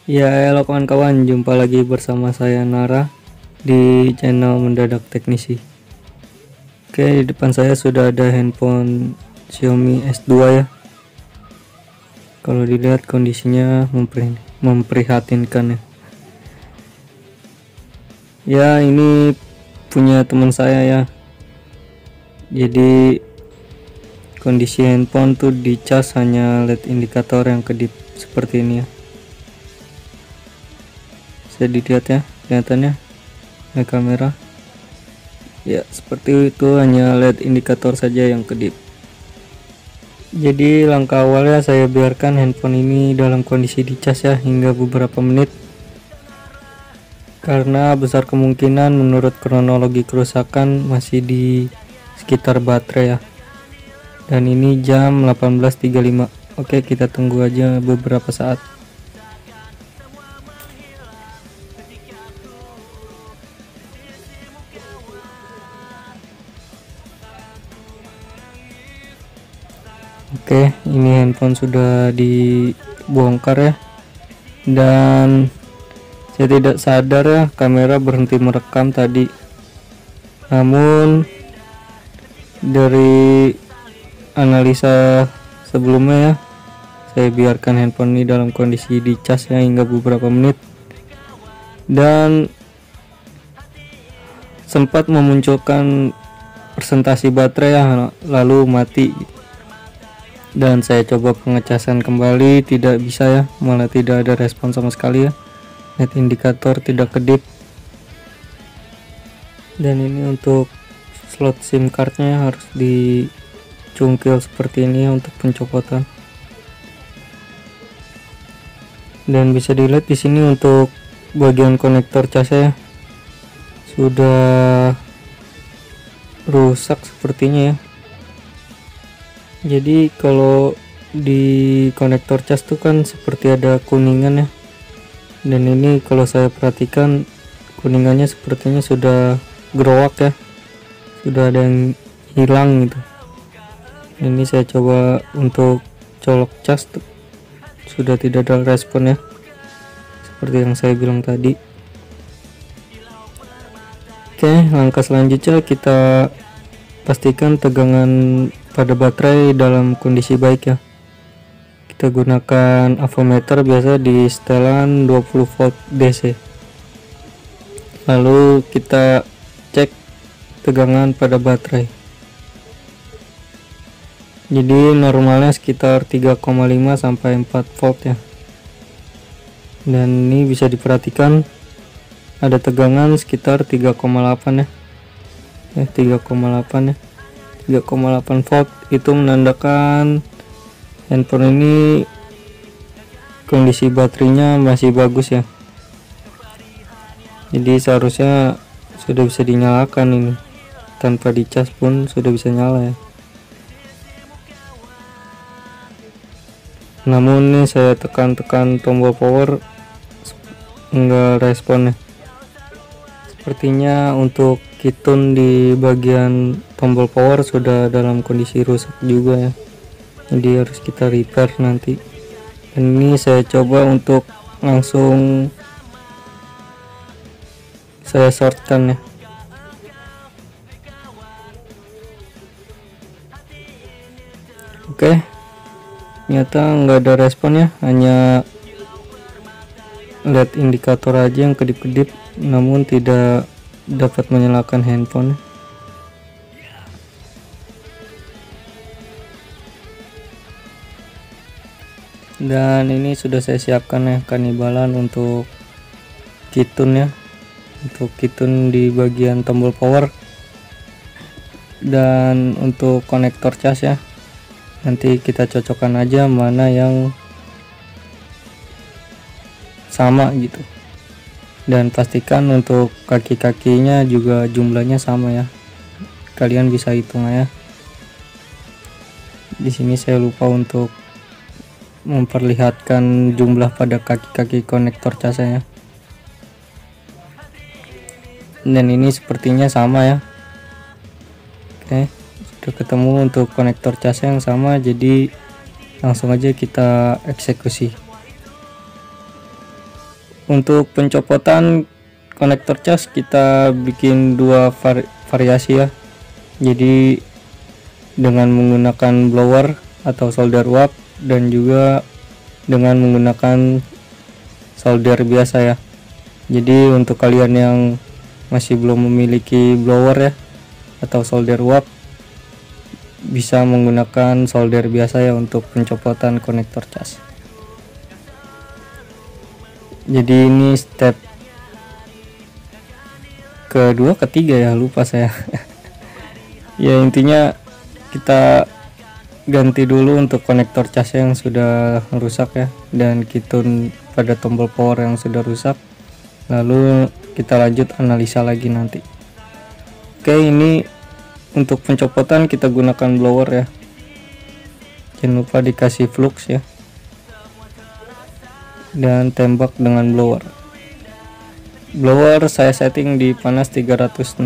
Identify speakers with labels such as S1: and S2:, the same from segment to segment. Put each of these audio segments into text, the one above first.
S1: Ya, halo kawan-kawan, jumpa lagi bersama saya Nara di channel Mendadak Teknisi. Oke, di depan saya sudah ada handphone Xiaomi S2 ya. Kalau dilihat kondisinya memprihatinkan ya. Ya, ini punya teman saya ya. Jadi kondisi handphone tuh dicas hanya LED indikator yang kedip seperti ini ya. Bisa dilihat ya, kelihatannya kamera ya, seperti itu, hanya LED indikator saja yang kedip. Jadi langkah awalnya saya biarkan handphone ini dalam kondisi dicas ya hingga beberapa menit, karena besar kemungkinan menurut kronologi kerusakan masih di sekitar baterai ya. Dan ini jam 18.35. Oke, kita tunggu aja beberapa saat. Oke, ini handphone sudah dibongkar ya, dan saya tidak sadar ya kamera berhenti merekam tadi. Namun dari analisa sebelumnya ya, saya biarkan handphone ini dalam kondisi dicas ya hingga beberapa menit, dan sempat memunculkan presentasi baterai ya, lalu mati. Dan saya coba pengecasan kembali, tidak bisa ya, malah tidak ada respon sama sekali ya, LED indikator tidak kedip. Dan ini untuk slot SIM cardnya harus dicungkil seperti ini ya untuk pencopotan. Dan bisa dilihat di sini untuk bagian konektor cas ya sudah rusak sepertinya ya. Jadi kalau di konektor cas tuh kan seperti ada kuningan ya, dan ini kalau saya perhatikan kuningannya sepertinya sudah gerowak ya, sudah ada yang hilang gitu. Ini saya coba untuk colok cas tuh, sudah tidak ada respon ya, seperti yang saya bilang tadi. Oke, langkah selanjutnya kita pastikan tegangan pada baterai dalam kondisi baik ya. Kita gunakan avometer biasa di setelan 20 volt DC. Lalu kita cek tegangan pada baterai. Jadi normalnya sekitar 3,5 sampai 4 volt ya. Dan ini bisa diperhatikan ada tegangan sekitar 3,8 ya. 3,8 ya. 3,8 volt itu menandakan handphone ini kondisi baterainya masih bagus ya. Jadi seharusnya sudah bisa dinyalakan ini, tanpa dicas pun sudah bisa nyala ya. Namun ini saya tekan-tekan tombol power enggak respon ya. Sepertinya untuk kitun di bagian tombol power sudah dalam kondisi rusak juga ya, jadi harus kita repair nanti. Dan ini saya coba untuk langsung saya shortkan ya. Oke, ternyata nggak ada respon ya, hanya LED indikator aja yang kedip-kedip, namun tidak dapat menyalakan handphone. Dan ini sudah saya siapkan ya kanibalan untuk kitun ya, untuk kitun di bagian tombol power dan untuk konektor cas ya. Nanti kita cocokkan aja mana yang sama gitu, dan pastikan untuk kaki-kakinya juga jumlahnya sama ya, kalian bisa hitung ya. Di sini saya lupa untuk memperlihatkan jumlah pada kaki-kaki konektor casnya ya. Dan ini sepertinya sama ya. Oke, sudah ketemu untuk konektor casnya yang sama, jadi langsung aja kita eksekusi. Untuk pencopotan konektor cas kita bikin dua variasi ya. Jadi dengan menggunakan blower atau solder uap dan juga dengan menggunakan solder biasa ya. Jadi untuk kalian yang masih belum memiliki blower ya atau solder uap, bisa menggunakan solder biasa ya untuk pencopotan konektor cas. Jadi ini step kedua ketiga ya, lupa saya. Ya intinya kita ganti dulu untuk konektor cas yang sudah rusak ya, dan kitun pada tombol power yang sudah rusak, lalu kita lanjut analisa lagi nanti. Oke, ini untuk pencopotan kita gunakan blower ya, jangan lupa dikasih flux ya, dan tembak dengan blower. Blower saya setting di panas 360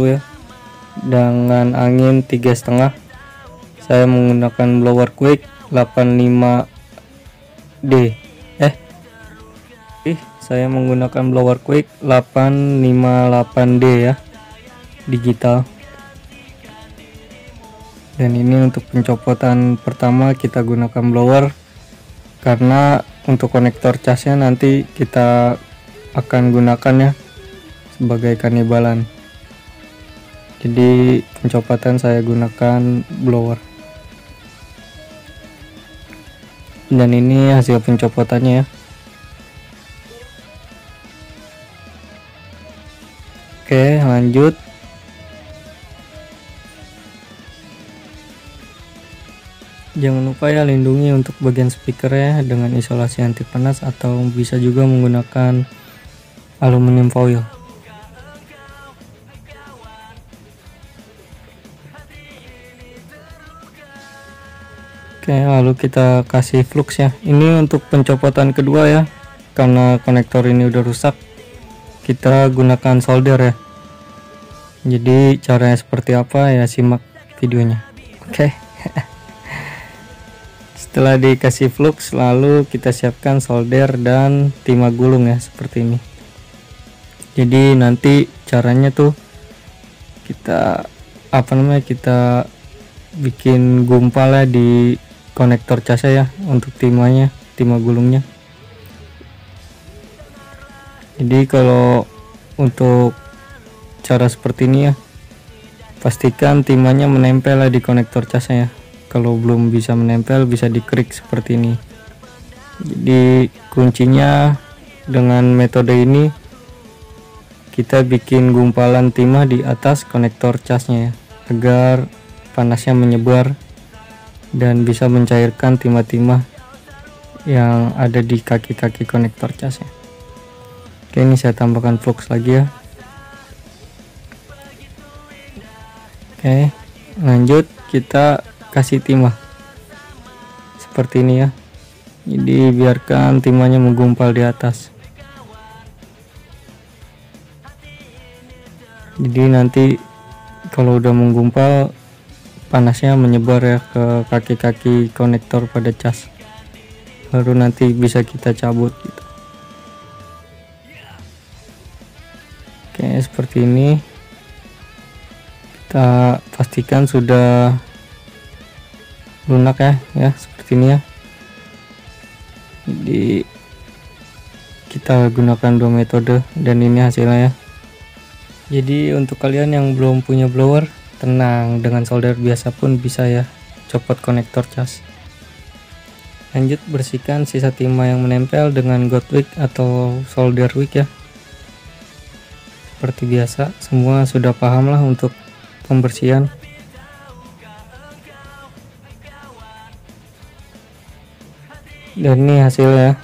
S1: ya, dengan angin 3,5. Saya menggunakan blower quick 85D. Saya menggunakan blower quick 858D ya, digital. Dan ini untuk pencopotan pertama kita gunakan blower, karena untuk konektor casnya nanti kita akan gunakan ya sebagai kanibalan. Jadi pencopotan saya gunakan blower. Dan ini hasil pencopotannya ya. Oke, lanjut. Jangan lupa ya lindungi untuk bagian speaker ya dengan isolasi anti panas, atau bisa juga menggunakan aluminium foil. Oke, lalu kita kasih flux ya. Ini untuk pencopotan kedua ya, karena konektor ini udah rusak, kita gunakan solder ya. Jadi caranya seperti apa ya, simak videonya. Oke. Setelah dikasih flux, lalu kita siapkan solder dan timah gulung ya, seperti ini. Jadi nanti caranya tuh kita kita bikin gumpal ya di konektor casnya ya, untuk timah gulungnya. Jadi kalau untuk cara seperti ini ya, pastikan timahnya menempel ya di konektor casnya ya. Kalau belum bisa menempel, bisa dikrik seperti ini. Jadi kuncinya dengan metode ini, kita bikin gumpalan timah di atas konektor casnya ya, agar panasnya menyebar dan bisa mencairkan timah-timah yang ada di kaki-kaki konektor casnya. Oke, ini saya tambahkan flux lagi ya. Oke, lanjut kita kasih timah seperti ini ya. Jadi biarkan timahnya menggumpal di atas. Jadi nanti kalau udah menggumpal, panasnya menyebar ya ke kaki-kaki konektor pada cas, baru nanti bisa kita cabut gitu. Oke, seperti ini. Kita pastikan sudah lunak ya, seperti ini ya. Jadi kita gunakan dua metode, dan ini hasilnya ya. Jadi untuk kalian yang belum punya blower, tenang, dengan solder biasa pun bisa ya copot konektor cas. Lanjut bersihkan sisa timah yang menempel dengan got wick atau solder wick ya. Seperti biasa, semua sudah paham lah untuk pembersihan. Dan ini hasilnya,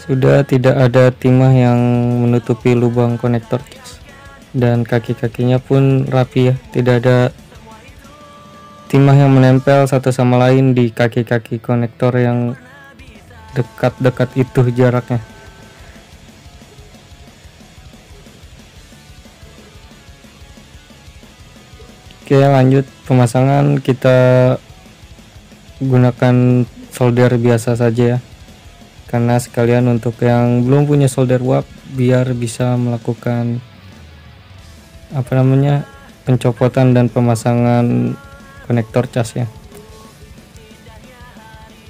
S1: sudah tidak ada timah yang menutupi lubang konektor cas, dan kaki-kakinya pun rapi ya, tidak ada timah yang menempel satu sama lain di kaki-kaki konektor yang dekat-dekat itu jaraknya. Oke, lanjut pemasangan, kita gunakan solder biasa saja ya. karena sekalian untuk yang belum punya solder uap biar bisa melakukan pencopotan dan pemasangan konektor cas ya.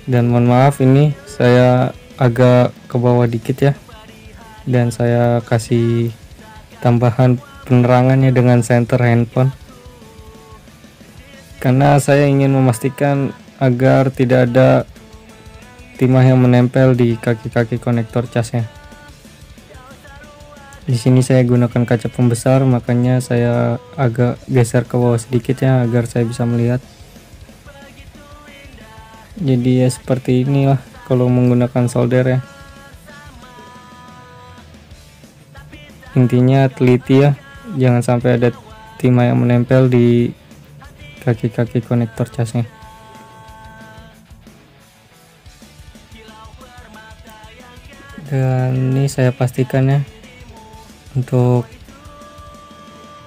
S1: Dan mohon maaf ini saya agak ke bawah dikit ya, dan saya kasih tambahan penerangannya dengan senter handphone karena saya ingin memastikan agar tidak ada timah yang menempel di kaki-kaki konektor casnya. Di sini saya gunakan kaca pembesar, makanya saya agak geser ke bawah sedikit ya agar saya bisa melihat. Jadi ya seperti inilah kalau menggunakan solder ya. Intinya teliti ya, jangan sampai ada timah yang menempel di kaki-kaki konektor casnya. Dan ini saya pastikan ya, untuk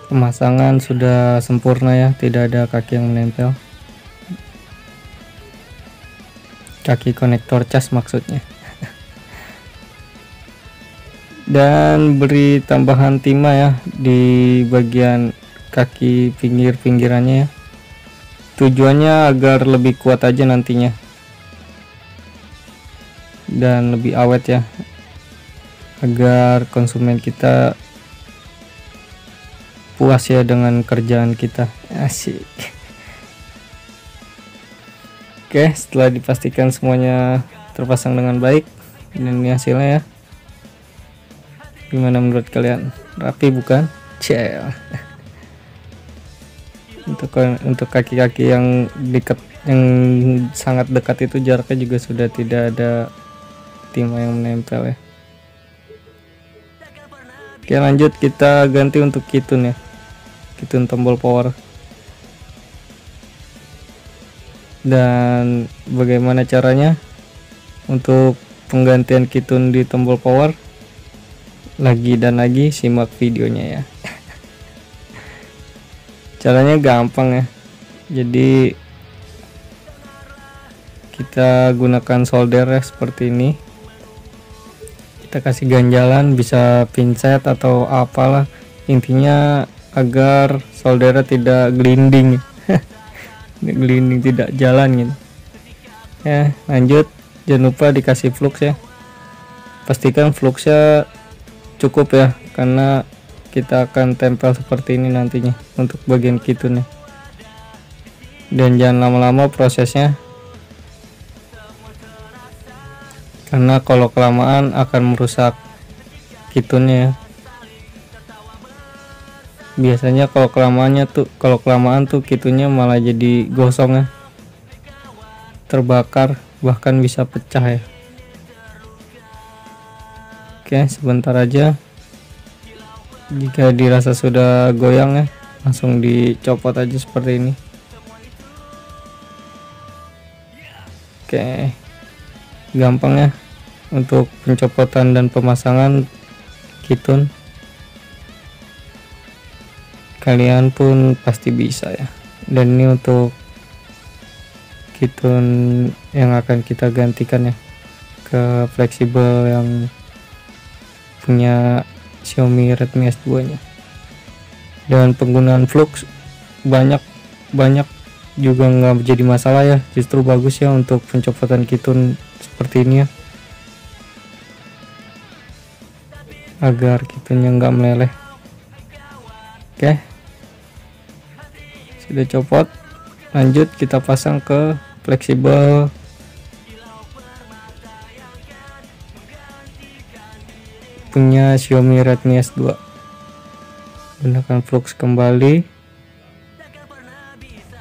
S1: pemasangan sudah sempurna ya, tidak ada kaki yang menempel, kaki konektor cas maksudnya. Dan beri tambahan timah ya di bagian kaki pinggir-pinggirannya ya, tujuannya agar lebih kuat aja nantinya dan lebih awet ya, agar konsumen kita puas ya dengan kerjaan kita. Asik. Oke, setelah dipastikan semuanya terpasang dengan baik, dan ini hasilnya ya. Gimana menurut kalian? Rapi bukan? Cel. Untuk kaki-kaki yang dekat, yang sangat dekat itu jaraknya juga sudah tidak ada timah yang menempel ya. Oke, lanjut kita ganti untuk kitun ya, kitun tombol power. Dan bagaimana caranya untuk penggantian kitun di tombol power? Lagi dan lagi simak videonya ya. Caranya gampang ya, jadi kita gunakan solder ya seperti ini. Kita kasih ganjalan, bisa pinset atau apalah, intinya agar soldernya tidak gelinding. Gelinding, tidak jalan gitu ya. Lanjut, jangan lupa dikasih flux ya, pastikan fluxnya cukup ya, karena kita akan tempel seperti ini nantinya untuk bagian kitunnya. Dan jangan lama-lama prosesnya, karena kalau kelamaan akan merusak kitunnya ya. Biasanya kalau kelamaan tuh kitunnya malah jadi gosong ya, terbakar, bahkan bisa pecah ya. Oke, sebentar aja. Jika dirasa sudah goyang ya, langsung dicopot aja seperti ini. Oke, gampang ya untuk pencopotan dan pemasangan kitun. Kalian pun pasti bisa ya. Dan ini untuk kitun yang akan kita gantikan ya ke fleksibel yang punya Xiaomi Redmi S2 nya. Dan penggunaan flux banyak juga nggak jadi masalah ya, justru bagus ya untuk pencopotan kitun seperti ini ya, agar kitunnya nggak meleleh. Oke, sudah copot, lanjut kita pasang ke fleksibel punya Xiaomi Redmi S2. Gunakan flux kembali,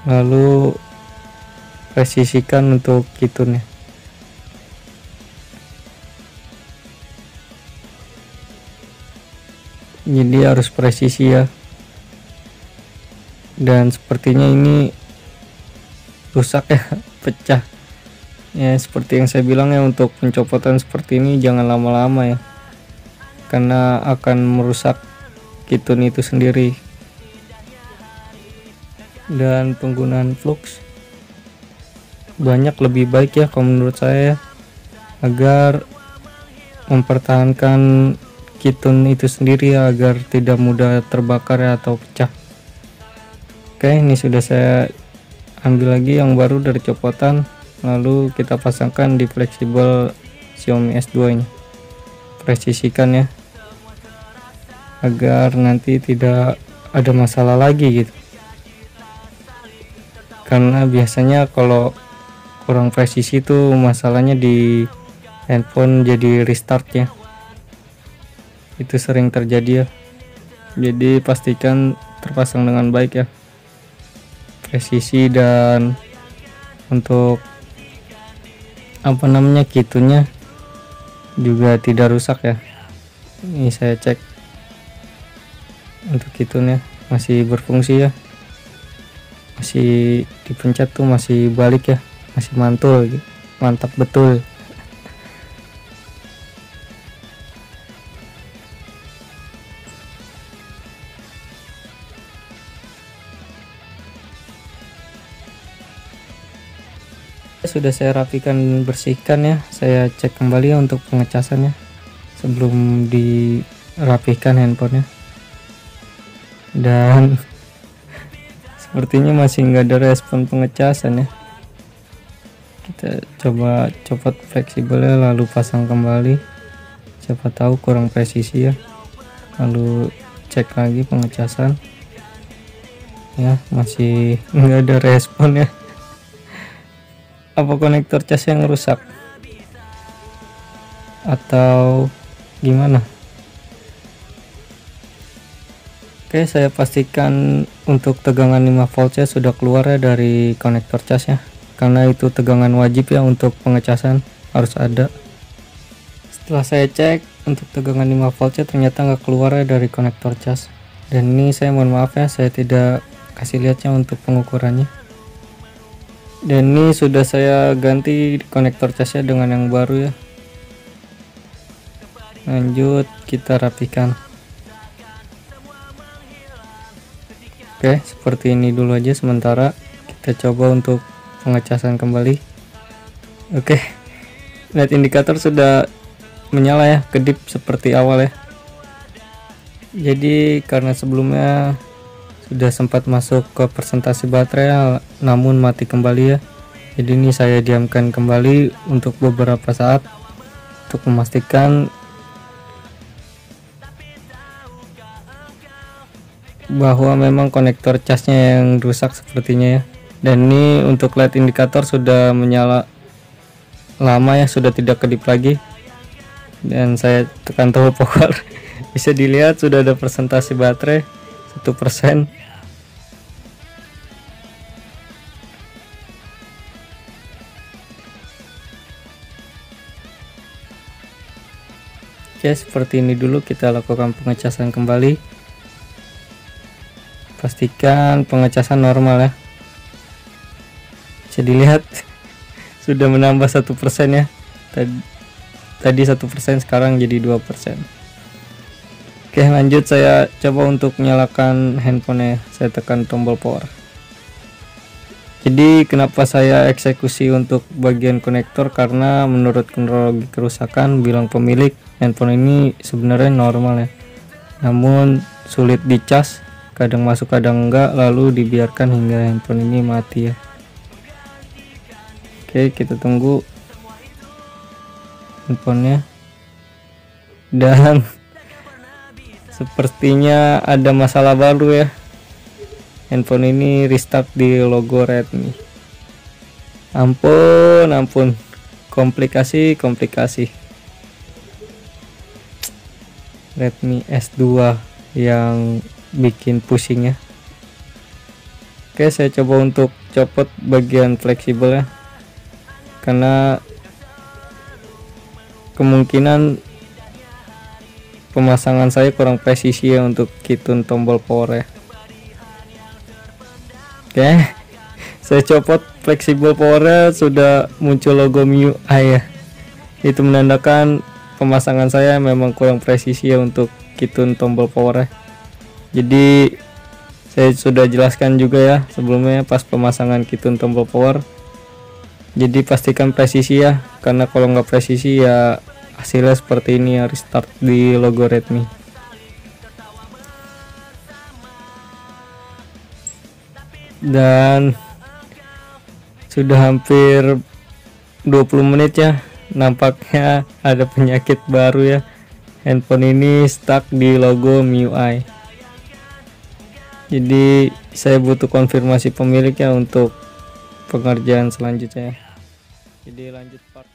S1: lalu presisikan untuk kitunnya. Jadi harus presisi ya. Dan sepertinya ini rusak ya, pecah ya. Seperti yang saya bilang ya, untuk pencopotan seperti ini jangan lama-lama ya, karena akan merusak kitun itu sendiri. Dan penggunaan flux banyak lebih baik ya kalau menurut saya, agar mempertahankan kitun itu sendiri ya, agar tidak mudah terbakar ya, atau pecah. Oke, ini sudah saya ambil lagi yang baru dari copotan, lalu kita pasangkan di fleksibel Xiaomi S2 ini. Presisikan ya, agar nanti tidak ada masalah lagi gitu, karena biasanya kalau kurang presisi itu masalahnya di handphone jadi restart ya, itu sering terjadi ya. Jadi pastikan terpasang dengan baik ya, presisi, dan untuk kitunya juga tidak rusak ya. Ini saya cek untuk kitunya masih berfungsi ya, masih dipencet tuh masih balik ya, masih mantul gitu. Mantap betul. Sudah saya rapikan dan bersihkan ya, saya cek kembali ya untuk pengecasannya sebelum dirapihkan handphonenya, dan sepertinya masih nggak ada respon pengecasan ya. Kita coba copot fleksibelnya lalu pasang kembali, siapa tahu kurang presisi ya. Lalu cek lagi pengecasan ya, masih nggak ada respon ya. Apa konektor cas yang rusak atau gimana? Oke, saya pastikan untuk tegangan 5 volt nya sudah keluar ya dari konektor cas ya, karena itu tegangan wajib ya untuk pengecasan, harus ada. Setelah saya cek untuk tegangan 5 volt nya ternyata nggak keluar ya dari konektor cas, dan ini saya mohon maaf ya, saya tidak kasih lihatnya untuk pengukurannya. Dan ini sudah saya ganti konektor casnya dengan yang baru ya. Lanjut kita rapikan. Oke, seperti ini dulu aja sementara. Kita coba untuk pengecasan kembali. Oke, lihat indikator sudah menyala ya, kedip seperti awal ya. Jadi karena sebelumnya sudah sempat masuk ke presentasi baterai namun mati kembali ya, jadi ini saya diamkan kembali untuk beberapa saat untuk memastikan bahwa memang konektor casnya yang rusak sepertinya ya. Dan ini untuk light indikator sudah menyala lama ya, sudah tidak kedip lagi, dan saya tekan tombol power bisa dilihat sudah ada presentasi baterai 1%. Oke, seperti ini dulu kita lakukan pengecasan kembali. Pastikan pengecasan normal ya. Bisa dilihat sudah menambah 1% ya. Tadi 1%, sekarang jadi 2%. Oke, lanjut saya coba untuk nyalakan handphonenya. Saya tekan tombol power. Jadi kenapa saya eksekusi untuk bagian konektor, karena menurut kronologi kerusakan bilang pemilik, handphone ini sebenarnya normal ya, namun sulit dicas, kadang masuk kadang enggak, lalu dibiarkan hingga handphone ini mati ya. Oke, kita tunggu handphonenya, dan sepertinya ada masalah baru ya. Handphone ini restart di logo Redmi. Ampun, komplikasi. Redmi S2 yang bikin pusing ya. Oke, saya coba untuk copot bagian fleksibel ya, karena kemungkinan pemasangan saya kurang presisi ya untuk kitun tombol power ya. Oke, saya copot fleksibel powernya, sudah muncul logo MIUI ya. Itu menandakan pemasangan saya memang kurang presisi ya untuk kitun tombol power ya. Jadi saya sudah jelaskan juga ya sebelumnya pas pemasangan kitun tombol power. Jadi pastikan presisi ya, karena kalau nggak presisi ya hasilnya seperti ini ya, restart di logo Redmi. Dan sudah hampir 20 menit ya, nampaknya ada penyakit baru ya, handphone ini stuck di logo MIUI. Jadi saya butuh konfirmasi pemilik ya untuk pengerjaan selanjutnya. Jadi lanjut part